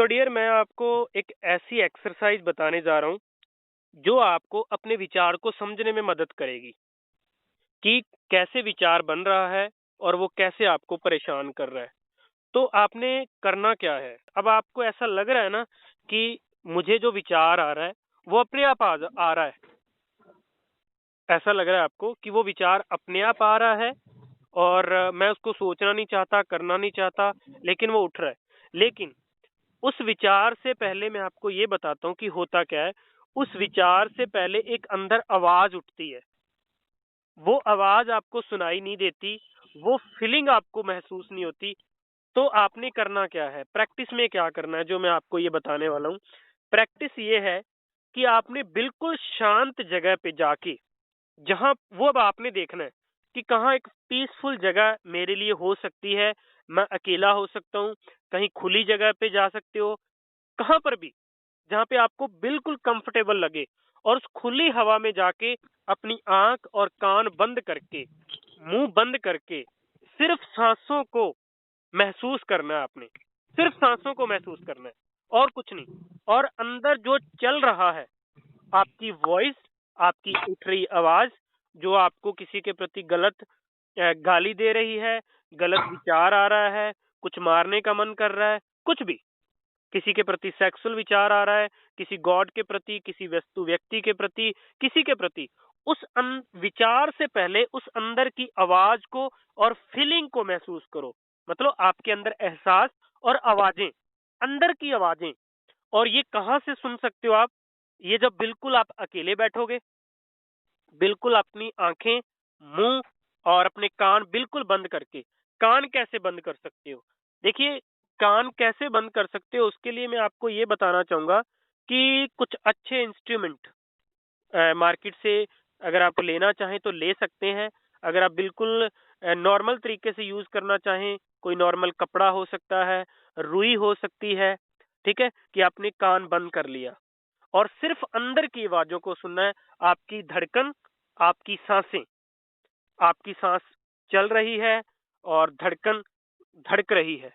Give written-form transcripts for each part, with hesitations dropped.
तो डियर मैं आपको एक ऐसी एक्सरसाइज बताने जा रहा हूँ जो आपको अपने विचार को समझने में मदद करेगी कि कैसे विचार बन रहा है और वो कैसे आपको परेशान कर रहा है। तो आपने करना क्या है? अब आपको ऐसा लग रहा है ना कि मुझे जो विचार आ रहा है वो अपने आप आ रहा है। ऐसा लग रहा है आपको कि वो विचार अपने आप आ रहा है और मैं उसको सोचना नहीं चाहता, करना नहीं चाहता, लेकिन वो उठ रहा है। लेकिन उस विचार से पहले मैं आपको ये बताता हूँ कि होता क्या है। उस विचार से पहले एक अंदर आवाज उठती है। वो आवाज आपको सुनाई नहीं देती, वो फीलिंग आपको महसूस नहीं होती। तो आपने करना क्या है? प्रैक्टिस में क्या करना है जो मैं आपको ये बताने वाला हूँ। प्रैक्टिस ये है कि आपने बिल्कुल शांत जगह पे जाके, जहाँ वो अब आपने देखना है कि कहाँ एक पीसफुल जगह मेरे लिए हो सकती है। मैं अकेला हो सकता हूँ, कहीं खुली जगह पे जा सकते हो, कहाँ पर भी जहाँ पे आपको बिल्कुल कंफर्टेबल लगे। और उस खुली हवा में जाके अपनी आंख और कान बंद करके, मुंह बंद करके सिर्फ सांसों को महसूस करना है आपने। सिर्फ सांसों को महसूस करना है और कुछ नहीं। और अंदर जो चल रहा है, आपकी वॉइस, आपकी उठ रही आवाज जो आपको किसी के प्रति गलत गाली दे रही है, गलत विचार आ रहा है, कुछ मारने का मन कर रहा है, कुछ भी, किसी के प्रति सेक्सुअल विचार आ रहा है, किसी गॉड के प्रति, किसी वस्तु व्यक्ति के प्रति, किसी के प्रति, उस विचार से पहले उस अंदर की आवाज को और फीलिंग को महसूस करो। मतलब आपके अंदर एहसास और आवाजें, अंदर की आवाजें। और ये कहाँ से सुन सकते हो आप? ये जब बिल्कुल आप अकेले बैठोगे, बिल्कुल अपनी आंखें, मुंह और अपने कान बिल्कुल बंद करके। कान कैसे बंद कर सकते हो? देखिए, कान कैसे बंद कर सकते हो उसके लिए मैं आपको ये बताना चाहूंगा कि कुछ अच्छे इंस्ट्रूमेंट मार्केट से अगर आप लेना चाहें तो ले सकते हैं। अगर आप बिल्कुल नॉर्मल तरीके से यूज करना चाहें, कोई नॉर्मल कपड़ा हो सकता है, रुई हो सकती है। ठीक है कि आपने कान बंद कर लिया और सिर्फ अंदर की आवाजों को सुनना है। आपकी धड़कन, आपकी सांसें, आपकी सांस चल रही है और धड़कन धड़क रही है।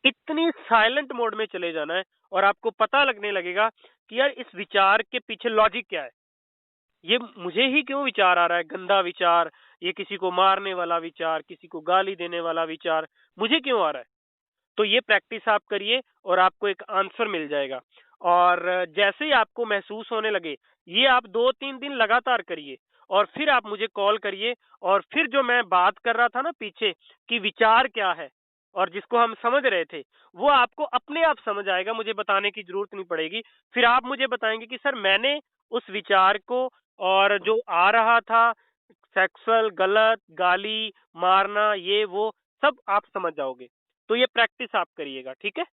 इतनी साइलेंट मोड में चले जाना है और आपको पता लगने लगेगा कि यार इस विचार के पीछे लॉजिक क्या है। ये मुझे ही क्यों विचार आ रहा है, गंदा विचार, ये किसी को मारने वाला विचार, किसी को गाली देने वाला विचार मुझे क्यों आ रहा है। तो ये प्रैक्टिस आप करिए और आपको एक आंसर मिल जाएगा। और जैसे ही आपको महसूस होने लगे, ये आप 2-3 दिन लगातार करिए और फिर आप मुझे कॉल करिए। और फिर जो मैं बात कर रहा था ना पीछे कि विचार क्या है और जिसको हम समझ रहे थे, वो आपको अपने आप समझ आएगा, मुझे बताने की जरूरत नहीं पड़ेगी। फिर आप मुझे बताएंगे कि सर मैंने उस विचार को, और जो आ रहा था सेक्सुअल, गलत, गाली, मारना, ये वो सब आप समझ जाओगे। तो ये प्रैक्टिस आप करिएगा, ठीक है?